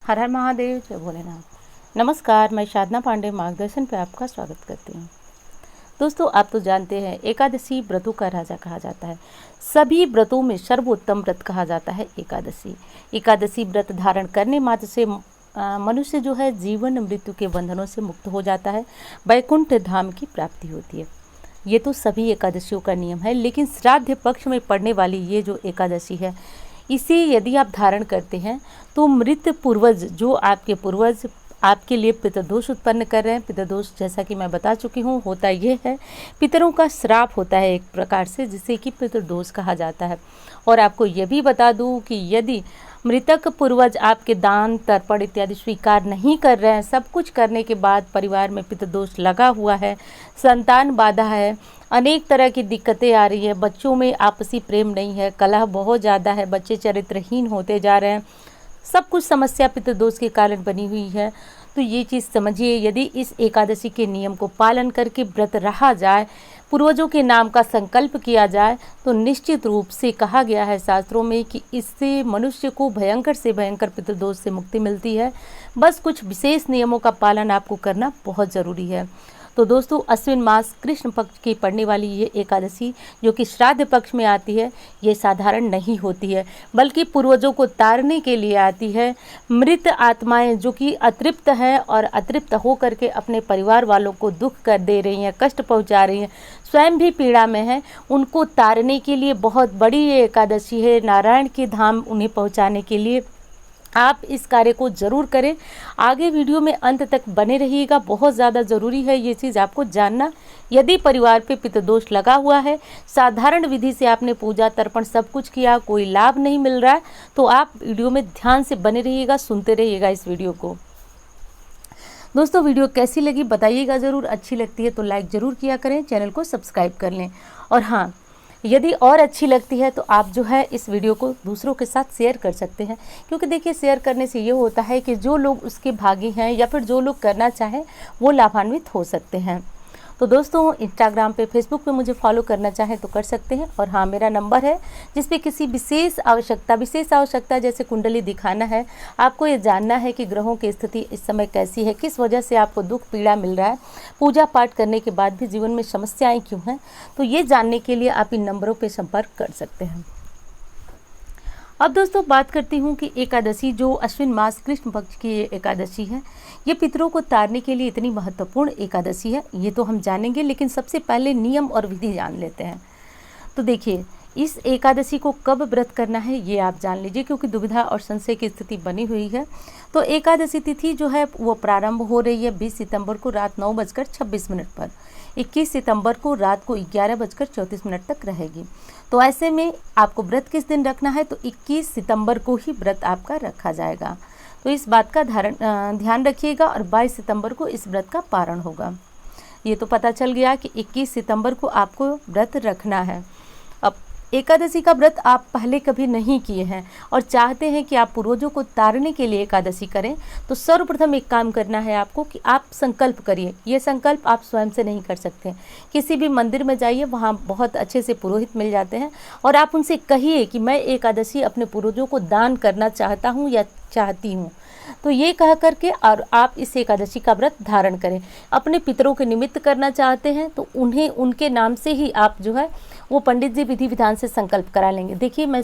हर हर महादेव, जय भोलेनाथ। नमस्कार, मैं साधना पांडे मार्गदर्शन पे आपका स्वागत करती हूँ। दोस्तों, आप तो जानते हैं एकादशी व्रतों का राजा कहा जाता है। सभी व्रतों में सर्वोत्तम व्रत कहा जाता है एकादशी। एकादशी व्रत धारण करने मात्र से मनुष्य जो है जीवन मृत्यु के बंधनों से मुक्त हो जाता है, वैकुंठ धाम की प्राप्ति होती है। ये तो सभी एकादशियों का नियम है, लेकिन श्राद्ध पक्ष में पड़ने वाली ये जो एकादशी है, इसे यदि आप धारण करते हैं तो मृत पूर्वज, जो आपके पूर्वज आपके लिए पितृदोष उत्पन्न कर रहे हैं, पितृदोष जैसा कि मैं बता चुकी हूँ होता ये है, पितरों का श्राप होता है एक प्रकार से, जिसे कि पितृदोष कहा जाता है। और आपको ये भी बता दूँ कि यदि मृतक पूर्वज आपके दान तर्पण इत्यादि स्वीकार नहीं कर रहे हैं, सब कुछ करने के बाद परिवार में पितृदोष लगा हुआ है, संतान बाधा है, अनेक तरह की दिक्कतें आ रही है, बच्चों में आपसी प्रेम नहीं है, कलह बहुत ज़्यादा है, बच्चे चरित्रहीन होते जा रहे हैं, सब कुछ समस्या पितृदोष के कारण बनी हुई है, तो ये चीज़ समझिए। यदि इस एकादशी के नियम को पालन करके व्रत रहा जाए, पूर्वजों के नाम का संकल्प किया जाए, तो निश्चित रूप से कहा गया है शास्त्रों में कि इससे मनुष्य को भयंकर से भयंकर पितृदोष से मुक्ति मिलती है। बस कुछ विशेष नियमों का पालन आपको करना बहुत ज़रूरी है। तो दोस्तों, अश्विन मास कृष्ण पक्ष की पड़ने वाली ये एकादशी जो कि श्राद्ध पक्ष में आती है, ये साधारण नहीं होती है, बल्कि पूर्वजों को तारने के लिए आती है। मृत आत्माएं जो कि अतृप्त हैं और अतृप्त होकर के अपने परिवार वालों को दुख कर दे रही हैं, कष्ट पहुंचा रही हैं, स्वयं भी पीड़ा में हैं, उनको तारने के लिए बहुत बड़ी ये एकादशी है। नारायण के धाम उन्हें पहुँचाने के लिए आप इस कार्य को ज़रूर करें। आगे वीडियो में अंत तक बने रहिएगा, बहुत ज़्यादा ज़रूरी है ये चीज़ आपको जानना। यदि परिवार पे पितृदोष लगा हुआ है, साधारण विधि से आपने पूजा तर्पण सब कुछ किया, कोई लाभ नहीं मिल रहा है, तो आप वीडियो में ध्यान से बने रहिएगा, सुनते रहिएगा इस वीडियो को। दोस्तों, वीडियो कैसी लगी बताइएगा ज़रूर। अच्छी लगती है तो लाइक ज़रूर किया करें, चैनल को सब्सक्राइब कर लें। और हाँ, यदि और अच्छी लगती है तो आप जो है इस वीडियो को दूसरों के साथ शेयर कर सकते हैं, क्योंकि देखिए शेयर करने से ये होता है कि जो लोग उसके भागी हैं या फिर जो लोग करना चाहें वो लाभान्वित हो सकते हैं। तो दोस्तों, इंस्टाग्राम पे फेसबुक पे मुझे फॉलो करना चाहें तो कर सकते हैं। और हाँ, मेरा नंबर है जिस पे किसी विशेष आवश्यकता जैसे कुंडली दिखाना है, आपको ये जानना है कि ग्रहों की स्थिति इस समय कैसी है, किस वजह से आपको दुख पीड़ा मिल रहा है, पूजा पाठ करने के बाद भी जीवन में समस्याएं क्यों हैं, तो ये जानने के लिए आप इन नंबरों पर संपर्क कर सकते हैं। अब दोस्तों, बात करती हूँ कि एकादशी जो अश्विन मास कृष्ण पक्ष की ये एकादशी है, ये पितरों को तारने के लिए इतनी महत्वपूर्ण एकादशी है, ये तो हम जानेंगे, लेकिन सबसे पहले नियम और विधि जान लेते हैं। तो देखिए, इस एकादशी को कब व्रत करना है ये आप जान लीजिए, क्योंकि दुविधा और संशय की स्थिति बनी हुई है। तो एकादशी तिथि जो है वो प्रारंभ हो रही है 20 सितंबर को रात 9:26 पर, 21 सितंबर को रात को 11:34 तक रहेगी। तो ऐसे में आपको व्रत किस दिन रखना है, तो 21 सितंबर को ही व्रत आपका रखा जाएगा। तो इस बात का ध्यान रखिएगा। और 22 सितंबर को इस व्रत का पारण होगा। ये तो पता चल गया कि 21 सितंबर को आपको व्रत रखना है। अब एकादशी का व्रत आप पहले कभी नहीं किए हैं और चाहते हैं कि आप पूर्वजों को तारने के लिए एकादशी करें, तो सर्वप्रथम एक काम करना है आपको कि आप संकल्प करिए। ये संकल्प आप स्वयं से नहीं कर सकते, किसी भी मंदिर में जाइए, वहाँ बहुत अच्छे से पुरोहित मिल जाते हैं, और आप उनसे कहिए कि मैं एकादशी अपने पूर्वजों को दान करना चाहता हूँ या चाहती हूँ। तो ये कह करके और आप इस एकादशी का व्रत धारण करें। अपने पितरों के निमित्त करना चाहते हैं तो उन्हें उनके नाम से ही आप जो है वो पंडित जी विधि विधान से संकल्प करा लेंगे। देखिए, मैं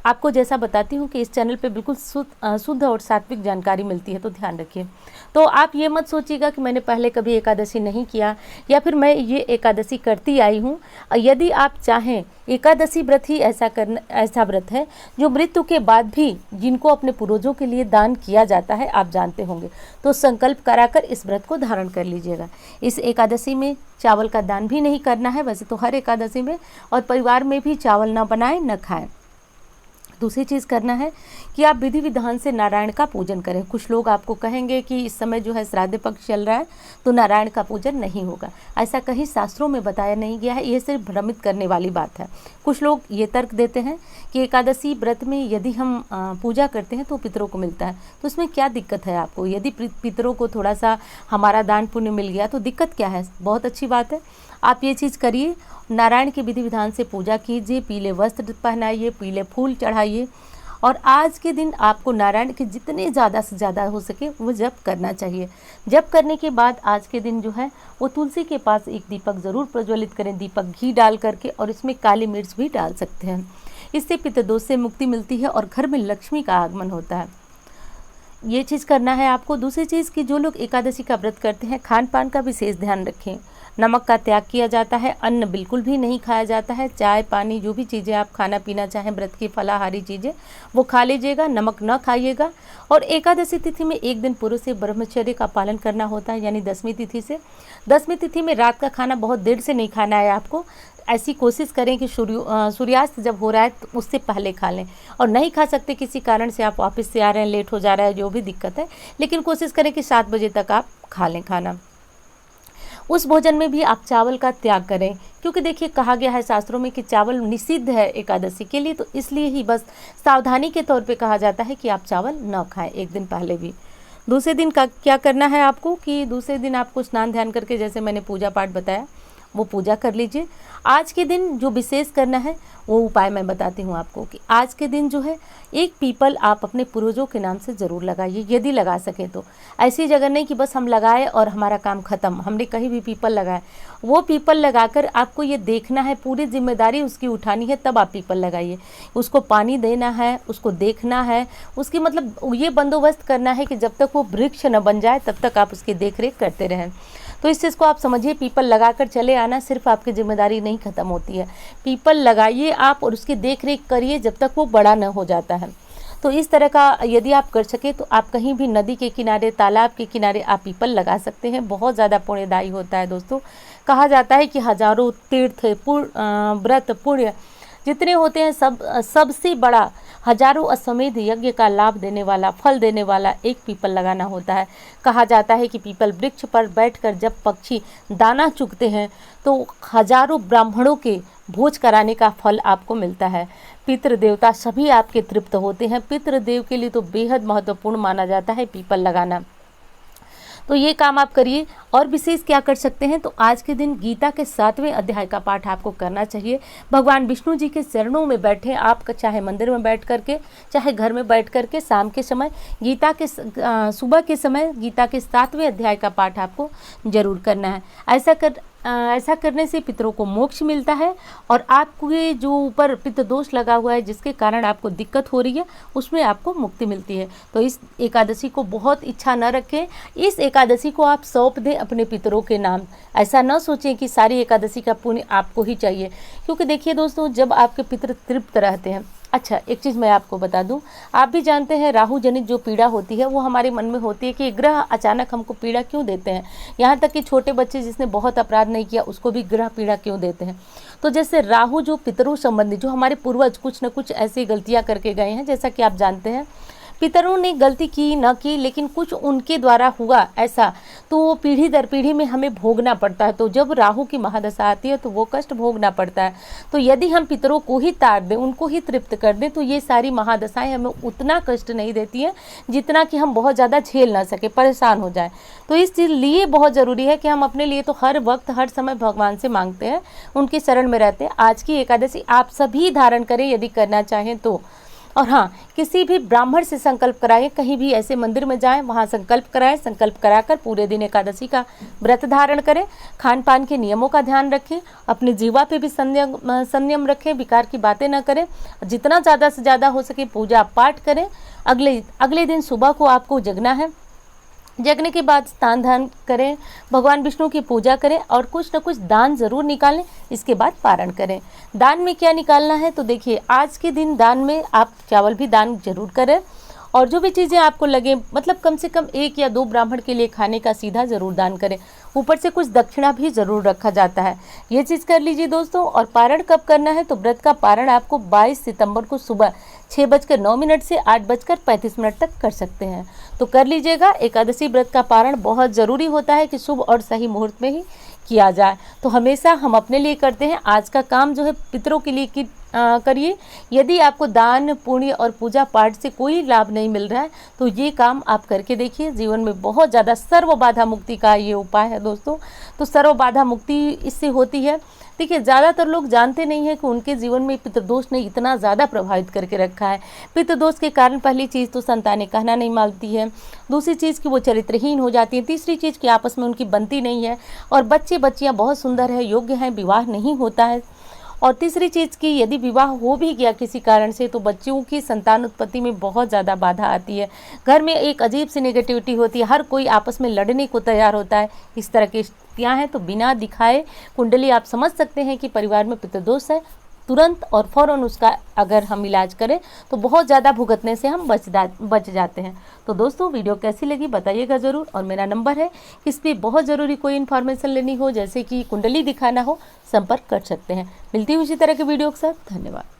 आपको जैसा बताती हूँ कि इस चैनल पे बिल्कुल शुद्ध और सात्विक जानकारी मिलती है, तो ध्यान रखिए। तो आप ये मत सोचिएगा कि मैंने पहले कभी एकादशी नहीं किया या फिर मैं ये एकादशी करती आई हूँ। यदि आप चाहें, एकादशी व्रत ही ऐसा व्रत है जो मृत्यु के बाद भी जिनको अपने पूर्वजों के लिए दान किया जाता है, आप जानते होंगे। तो संकल्प कराकर इस व्रत को धारण कर लीजिएगा। इस एकादशी में चावल का दान भी नहीं करना है, वैसे तो हर एकादशी में, और परिवार में भी चावल ना बनाएं न खाएं। दूसरी चीज़ करना है कि आप विधि विधान से नारायण का पूजन करें। कुछ लोग आपको कहेंगे कि इस समय जो है श्राद्ध पक्ष चल रहा है तो नारायण का पूजन नहीं होगा। ऐसा कहीं शास्त्रों में बताया नहीं गया है, ये सिर्फ भ्रमित करने वाली बात है। कुछ लोग ये तर्क देते हैं कि एकादशी व्रत में यदि हम पूजा करते हैं तो पितरों को मिलता है, तो उसमें क्या दिक्कत है आपको? यदि पितरों को थोड़ा सा हमारा दान पुण्य मिल गया तो दिक्कत क्या है? बहुत अच्छी बात है, आप ये चीज़ करिए। नारायण के विधि विधान से पूजा कीजिए, पीले वस्त्र पहनाइए, पीले फूल चढ़ाइए और आज के दिन आपको नारायण के जितने ज़्यादा से ज़्यादा हो सके वो जप करना चाहिए। जप करने के बाद आज के दिन जो है वो तुलसी के पास एक दीपक ज़रूर प्रज्वलित करें, दीपक घी डाल करके, और इसमें काली मिर्च भी डाल सकते हैं। इससे पितृदोष से मुक्ति मिलती है और घर में लक्ष्मी का आगमन होता है। ये चीज़ करना है आपको। दूसरी चीज़ कि जो लोग एकादशी का व्रत करते हैं, खान पान का विशेष ध्यान रखें। नमक का त्याग किया जाता है, अन्न बिल्कुल भी नहीं खाया जाता है। चाय पानी जो भी चीज़ें आप खाना पीना चाहें, व्रत की फलाहारी चीज़ें वो खा लीजिएगा, नमक न खाइएगा। और एकादशी तिथि में एक दिन पूर्व से ब्रह्मचर्य का पालन करना होता है, यानी 10वीं तिथि से। 10वीं तिथि में रात का खाना बहुत देर से नहीं खाना है आपको। ऐसी कोशिश करें कि सूर्यास्त जब हो रहा है तो उससे पहले खा लें, और नहीं खा सकते किसी कारण से, आप ऑफिस से आ रहे हैं, लेट हो जा रहा है, जो भी दिक्कत है, लेकिन कोशिश करें कि 7 बजे तक आप खा लें खाना। उस भोजन में भी आप चावल का त्याग करें, क्योंकि देखिए कहा गया है शास्त्रों में कि चावल निषिद्ध है एकादशी के लिए, तो इसलिए ही बस सावधानी के तौर पे कहा जाता है कि आप चावल न खाएं एक दिन पहले भी। दूसरे दिन का क्या करना है आपको कि दूसरे दिन आपको स्नान ध्यान करके, जैसे मैंने पूजा पाठ बताया, वो पूजा कर लीजिए। आज के दिन जो विशेष करना है वो उपाय मैं बताती हूँ आपको कि आज के दिन जो है एक पीपल आप अपने पूर्वजों के नाम से ज़रूर लगाइए, यदि लगा सके तो। ऐसी जगह नहीं कि बस हम लगाए और हमारा काम ख़त्म, हमने कहीं भी पीपल लगाए। वो पीपल लगाकर आपको ये देखना है, पूरी जिम्मेदारी उसकी उठानी है, तब आप पीपल लगाइए। उसको पानी देना है, उसको देखना है, उसकी मतलब ये बंदोबस्त करना है कि जब तक वो वृक्ष न बन जाए तब तक आप उसकी देख रेख करते रहें। तो इस चीज़ को आप समझिए, पीपल लगाकर चले आना सिर्फ आपकी जिम्मेदारी नहीं ख़त्म होती है। पीपल लगाइए आप और उसकी देख रेख करिए जब तक वो बड़ा न हो जाता है। तो इस तरह का यदि आप कर सके तो आप कहीं भी नदी के किनारे, तालाब के किनारे आप पीपल लगा सकते हैं। बहुत ज़्यादा पुण्यदायी होता है दोस्तों। कहा जाता है कि हजारों तीर्थ व्रत पुण्य जितने होते हैं सबसे बड़ा हजारों अश्वमेध यज्ञ का लाभ देने वाला, फल देने वाला एक पीपल लगाना होता है। कहा जाता है कि पीपल वृक्ष पर बैठकर जब पक्षी दाना चुगते हैं तो हजारों ब्राह्मणों के भोज कराने का फल आपको मिलता है। पितृ देवता सभी आपके तृप्त होते हैं। पितृदेव के लिए तो बेहद महत्वपूर्ण माना जाता है पीपल लगाना। तो ये काम आप करिए। और विशेष क्या कर सकते हैं, तो आज के दिन गीता के 7वें अध्याय का पाठ आपको करना चाहिए। भगवान विष्णु जी के चरणों में बैठे आप, चाहे मंदिर में बैठ करके, चाहे घर में बैठ करके, शाम के समय गीता के सुबह के समय गीता के 7वें अध्याय का पाठ आपको जरूर करना है। ऐसा करने से पितरों को मोक्ष मिलता है और आपके जो ऊपर पितृदोष लगा हुआ है, जिसके कारण आपको दिक्कत हो रही है, उसमें आपको मुक्ति मिलती है। तो इस एकादशी को बहुत इच्छा न रखें, इस एकादशी को आप सौंप दें अपने पितरों के नाम। ऐसा न सोचें कि सारी एकादशी का पुण्य आपको ही चाहिए, क्योंकि देखिए दोस्तों, जब आपके पितर तृप्त रहते हैं। अच्छा, एक चीज़ मैं आपको बता दूं, आप भी जानते हैं राहु जनित जो पीड़ा होती है वो हमारे मन में होती है कि ग्रह अचानक हमको पीड़ा क्यों देते हैं। यहाँ तक कि छोटे बच्चे जिसने बहुत अपराध नहीं किया उसको भी ग्रह पीड़ा क्यों देते हैं। तो जैसे राहु जो पितरों संबंधी, जो हमारे पूर्वज कुछ न कुछ ऐसी गलतियाँ करके गए हैं, जैसा कि आप जानते हैं पितरों ने गलती की न की, लेकिन कुछ उनके द्वारा हुआ ऐसा, तो वो पीढ़ी दर पीढ़ी में हमें भोगना पड़ता है। तो जब राहु की महादशा आती है तो वो कष्ट भोगना पड़ता है। तो यदि हम पितरों को ही तार दें, उनको ही तृप्त कर दें, तो ये सारी महादशाएं हमें उतना कष्ट नहीं देती हैं जितना कि हम बहुत ज़्यादा झेल ना सके, परेशान हो जाए। तो इस लिए बहुत ज़रूरी है कि हम अपने लिए तो हर वक्त हर समय भगवान से मांगते हैं, उनकी शरण में रहते हैं। आज की एकादशी आप सभी धारण करें यदि करना चाहें तो। और हाँ, किसी भी ब्राह्मण से संकल्प कराएं, कहीं भी ऐसे मंदिर में जाएं, वहाँ संकल्प कराएं। संकल्प कराकर पूरे दिन एकादशी का व्रत धारण करें। खान पान के नियमों का ध्यान रखें, अपनी जीवा पे भी संयम रखें, विकार की बातें न करें। जितना ज़्यादा से ज़्यादा हो सके पूजा पाठ करें। अगले दिन सुबह को आपको जगना है। जगने के बाद स्नान ध्यान करें, भगवान विष्णु की पूजा करें और कुछ न कुछ दान ज़रूर निकालें। इसके बाद पारण करें। दान में क्या निकालना है, तो देखिए आज के दिन दान में आप चावल भी दान जरूर करें, और जो भी चीज़ें आपको लगे, मतलब कम से कम 1 या 2 ब्राह्मण के लिए खाने का सीधा ज़रूर दान करें। ऊपर से कुछ दक्षिणा भी ज़रूर रखा जाता है। ये चीज़ कर लीजिए दोस्तों। और पारण कब करना है, तो व्रत का पारण आपको 22 सितंबर को सुबह 6:09 से 8:35 तक कर सकते हैं। तो कर लीजिएगा। एकादशी व्रत का पारण बहुत ज़रूरी होता है कि शुभ और सही मुहूर्त में ही किया जाए। तो हमेशा हम अपने लिए करते हैं, आज का काम जो है पितरों के लिए करिए। यदि आपको दान पुण्य और पूजा पाठ से कोई लाभ नहीं मिल रहा है तो ये काम आप करके देखिए। जीवन में बहुत ज़्यादा सर्व बाधा मुक्ति का ये उपाय है दोस्तों। तो सर्व बाधा मुक्ति इससे होती है देखिए, ज़्यादातर लोग जानते नहीं हैं कि उनके जीवन में पितृदोष ने इतना ज़्यादा प्रभावित करके रखा है। पितृदोष के कारण पहली चीज़ तो संतानें कहना नहीं मानती है, दूसरी चीज़ कि वो चरित्रहीन हो जाती है, तीसरी चीज़ कि आपस में उनकी बनती नहीं है, और बच्चे बच्चियाँ बहुत सुंदर है, योग्य हैं, विवाह नहीं होता है। और तीसरी चीज़ कि यदि विवाह हो भी गया किसी कारण से, तो बच्चों की संतान उत्पत्ति में बहुत ज़्यादा बाधा आती है। घर में एक अजीब सी नेगेटिविटी होती है, हर कोई आपस में लड़ने को तैयार होता है। इस तरह की स्थितियाँ हैं। तो बिना दिखाए कुंडली आप समझ सकते हैं कि परिवार में पितृदोष है। तुरंत और फ़ौरन उसका अगर हम इलाज करें तो बहुत ज़्यादा भुगतने से हम बच जाते हैं। तो दोस्तों, वीडियो कैसी लगी बताइएगा ज़रूर। और मेरा नंबर है, किस पे बहुत ज़रूरी कोई इन्फॉर्मेशन लेनी हो, जैसे कि कुंडली दिखाना हो, संपर्क कर सकते हैं। मिलती हूँ इसी तरह के वीडियो के साथ। धन्यवाद।